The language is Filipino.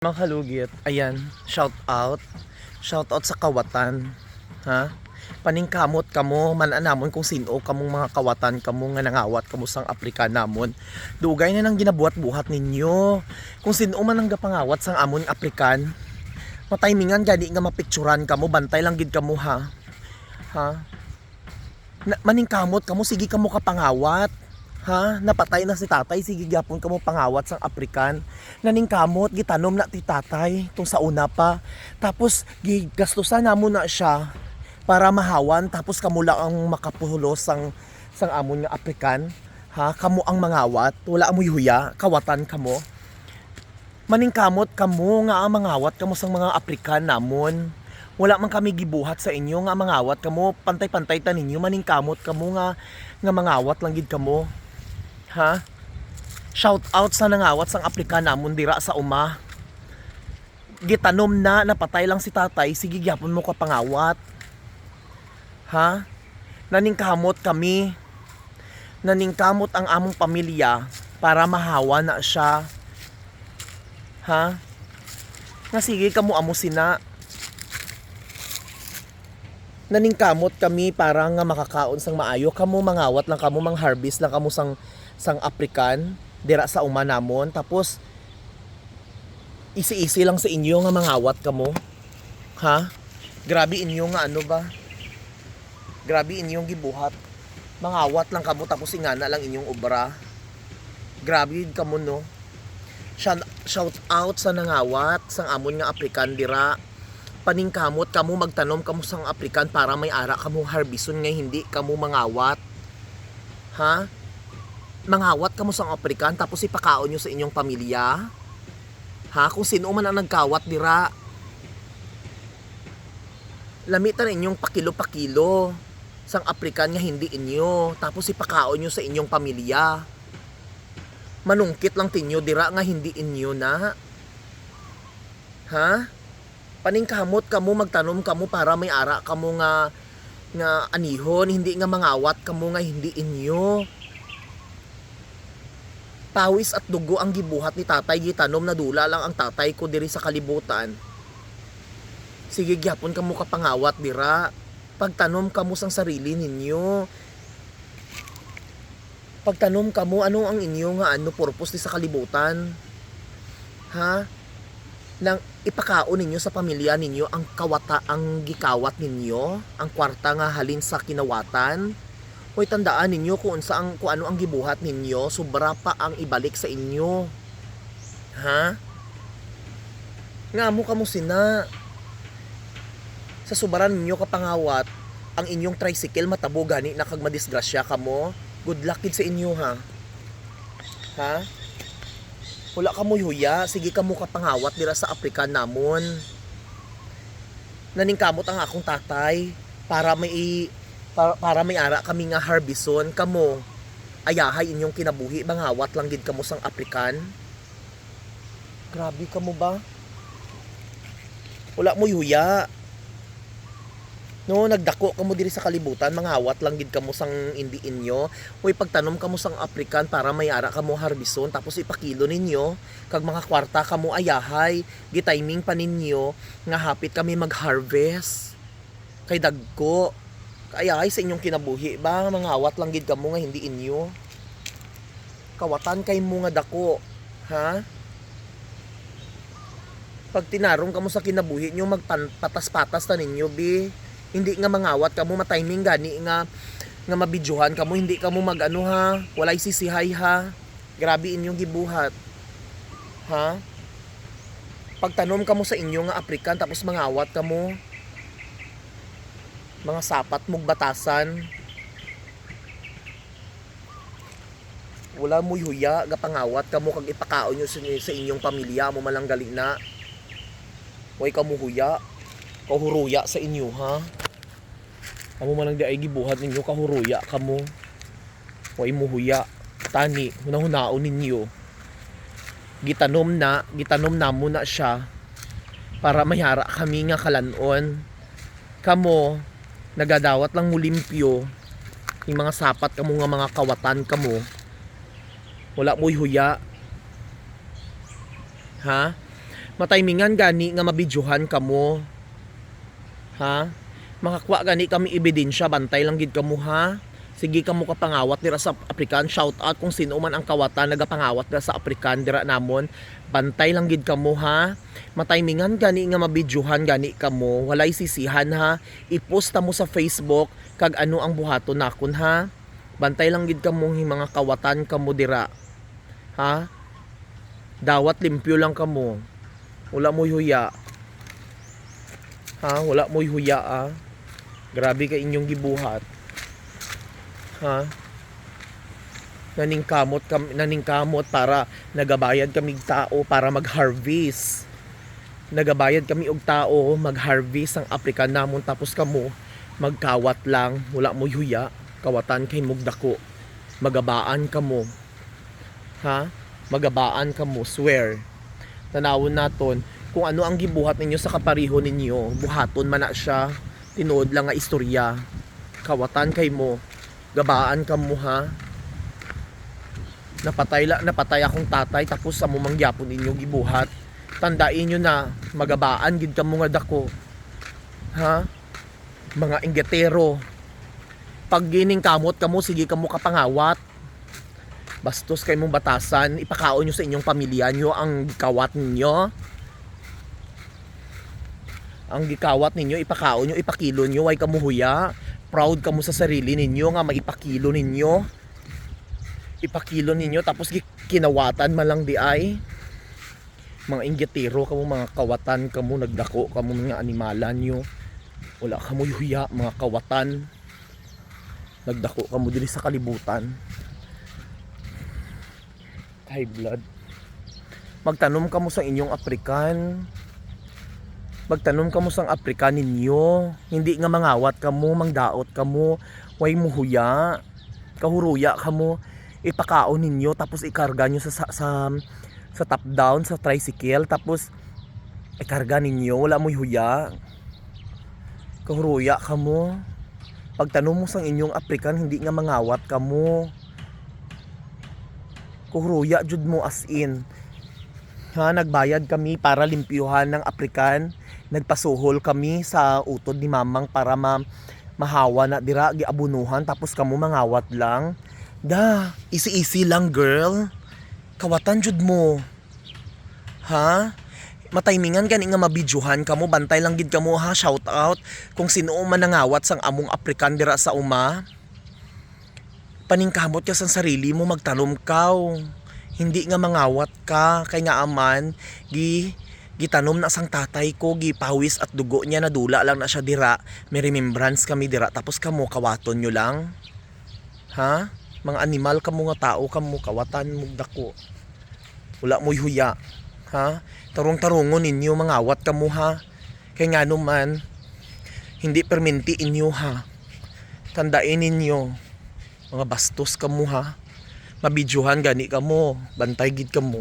Mga kalugit, ayan, shout out. Shout out sa kawatan. Ha? Paningkamot kamo, mananamon kung sino kamong mga kawatan kamo nga nangawat kamo sang Afrika namon. Dugay na nang ginabuhat-buhat ninyo. Kung sino man ang gapangawat sang amon Afrikan, matimingan gani nga mapicturan kamo, bantay lang gid kamo ha. Ha? Maningkamot kamo, sige kamo kapangawat. Ha, napatay na si tatay, sige gyapon kamo pangawat sang Afrikan. Naningkamot gitanom na ti tatay tung sa una pa. Tapos gigastusan namo na siya para mahawan, tapos kamo lang ang makapulos sang amon nga Afrikan. Ha, kamo ang mangawat, wala amoy huya, kawatan kamo. Maningkamot kamo nga ang mangawat kamo sang mga Afrikan namon. Wala man kami gibuhat sa inyo nga mangawat kamo, pantay-pantay ta ninyo, maningkamot kamo nga mangawat lang gid kamo. Ha? Shout out sa nangawat sang Afrikan namon dira sa uma. Gitanom na napatay lang si tatay, sige gyapon mo ka pangawat. Ha? Naningkamot kami. Naningkamot ang among pamilya para mahawa na siya. Ha? Nga sige kamo amo sina. Naningkamot kami para nga makakaon sang maayo, kamo mangawat lang kamo, mang harvest lang kamo sang Afrikan dira sa uma namon, tapos isi-isi lang sa inyo nga mangawat kamo. Ha? Grabe inyo nga ano ba? Grabe inyong gibuhat. Mangawat lang kamo tapos ingana lang inyong obra. Grabe kamo no. Shout out sa nangawat sang amon nga Afrikan dira. Paningkamot kamo, magtanom kamo sang Afrikan para may ara kamo harbison nga hindi kamo mangawat. Ha? Mangawat kamo sang Afrikan tapos ipakaon nyo sa inyong pamilya. Ha? Kung sino man ang nagkawat dira, lamitan inyong pakilo-pakilo sang Afrikan nga hindi inyo, tapos ipakaon nyo sa inyong pamilya. Manungkit lang tinyo dira nga hindi inyo na. Ha? Paningkamot kamo, magtanom kamo para may ara kamo nga anihon, hindi nga mangawat kamo nga hindi inyo. Pawis at dugo ang gibuhat ni tatay, gitanom na dula lang ang tatay ko diri sa kalibutan. Sige gyapon kamo kapangawat dira. Pagtanom kamo sang sarili ninyo. Pagtanom kamo, ano ang inyo nga purpose ni sa kalibutan? Ha? Nang ipakaon ninyo sa pamilya ninyo ang kawata, ang gikawat ninyo, ang kwarta nga halin sa kinawatan. Hoy, tandaan ninyo kung ano ang gibuhat ninyo, sobra pa ang ibalik sa inyo. Ha? Nga mo kamo sina. Sa subaran ninyo kapangawat, ang inyong tricycle matabo gani na kag madisgrasya kamo. Good luck kid sa inyo ha. Ha? Wala kamo huya, sige kamo kapangawat dira sa Afrikan namon. Naningkamot ang akong tatay para may ara kami nga harbison kamo. Ayahay inyong kinabuhi, mangawat lang gid kamo sang Afrikan. Grabe kamo ba? Wala mo huya. No, nagdako kamo diri sa kalibutan, mangawat lang gid kamo sang hindi inyo. Hoy, pagtanom kamo sang Afrikan para may ara kamo harbison, tapos ipakilo ninyo kag mga kwarta kamo ayahay, gitiming pa ninyo nga hapit kami mag-harvest. Kay dagko ayahay sa inyong kinabuhi ba, mangawat lang gid kamo nga hindi inyo. Kawatan kay mo nga dako, ha? Pag tinarong kamo sa kinabuhi nyo, magpatas-patas ta ninyo bi. Hindi nga mangawat kamo, matiming gani nga mabidyohan kamo, hindi kamo magano ha, walay sisihay ha. Grabe inyong gibuhat. Ha? Pagtanom kamo sa inyo nga Afrikan tapos mangawat kamo. Mga sapat mong batasan. Wala mo huya, gapangawat kamo kag ipakaon nyo sa inyong pamilya mo malang gali na. Way kamo huya, kahuruya sa inyo ha. Amo man lang di ay gibuhat ninyo, kahuruya kamo. Way mo huya, tani hunahunaon ninyo. Gitanom namo na siya para mayara kami nga kalanon. Kamo nagadawat lang mulimpyo yung mga sapat kamo nga mga kawatan kamo. Wala mo huya. Ha? Mataymingan gani nga mabidyohan kamo. Ha? Makakuha gani kami ebidensya, bantay lang gid kamo ha. Sige kamo kapangawat dira sa African, shout out kung sino man ang kawatan nagapangawat dira sa African dira namon. Bantay lang gid kamo ha. Mataymingan gani nga mabidyohan gani kamo, walay sisihan ha. I-post mo sa Facebook kag ano ang buhaton nakon ha. Bantay lang gid kamo mga kawatan kamo dira. Ha? Dawat limpyo lang kamo. Wala mo'y huya. Ha? Wala mo'y huya ah. Grabe ka inyong gibuhat. Ha? Naningkamot para nagabayad kami tao para mag-harvest. Nagabayad kami og tao mag-harvest ang African namon tapos kamo magkawat lang, wala mo huya, kawatan kay mugdako. Magabaan kamo. Ha? Magabaan kamo, swear. Tanawon naton kung ano ang gibuhat ninyo sa kapariho ninyo, buhaton man na siya. Tinuod lang nga istorya. Kawatan kay mo. Gabaan ka mo ha. Napatay akong tatay tapos amo mangyapon ninyo gibuhat. Tandain nyo na magabaan gid ka mo nga dako. Ha? Mga ingetero. Pag gining kamot kamo sige kamo kapangawat. Bastos kay mong batasan, ipakaon nyo sa inyong pamilya nyo ang kawat ninyo. Ang gikawat ninyo, ipakaon nyo, ipakilo nyo, way kamuhuya. Proud kamo sa sarili ninyo nga maipakilo ninyo. Ipakilo ninyo tapos kinawatan man lang di ay. Mga inggitero kamo, mga kawatan kamo, nagdako kamo mga animalan nyo. Wala kamo yuya, mga kawatan. Nagdako kamo dili sa kalibutan. High blood. Magtanom kamo sa inyong African. Magtanom kamo sang African ninyo. Hindi nga mangawat kamo, mangdaot kamo, way muhuya, kahuruya kamo, ipakaon ninyo tapos ikarga nyo sa top down sa tricycle tapos ikarga ninyo, wala mo huya. Kahuruya kamo. Pagtanom mo sang inyong African, hindi nga mangawat kamo. Kahuruya jud mo as in. Ha, nagbayad kami para limpyuhan ng African. Nagpasuhol kami sa utod ni mamang para mahawa na dira giabunuhan tapos kamo mangawat lang. Da, easy lang girl. Kawatan jud mo. Ha? Mataymingan gani nga mabidyohan kamo, bantay lang gid kamo ha, shout out kung sino man nangawat sang among African dira sa uma. Paningkamot ka sa sarili mo, magtanom ka. Hindi nga mangawat ka kay nga aman gitanom na sang tatay ko, gipawis at dugo niya, nadula lang na siya dira. May remembrance kami dira tapos kamo kawaton nyo lang. Ha? Mga animal kamo nga tao kamo, kawatan mo dako. Wala mo'y huya. Ha? Tarong-tarongon ninyo, mangawat kamo ha. Kay nga naman hindi perminti inyo ha. Tandain ninyo, mga bastos kamo ha. Mabidyohan gani kamo, bantay gid kamo.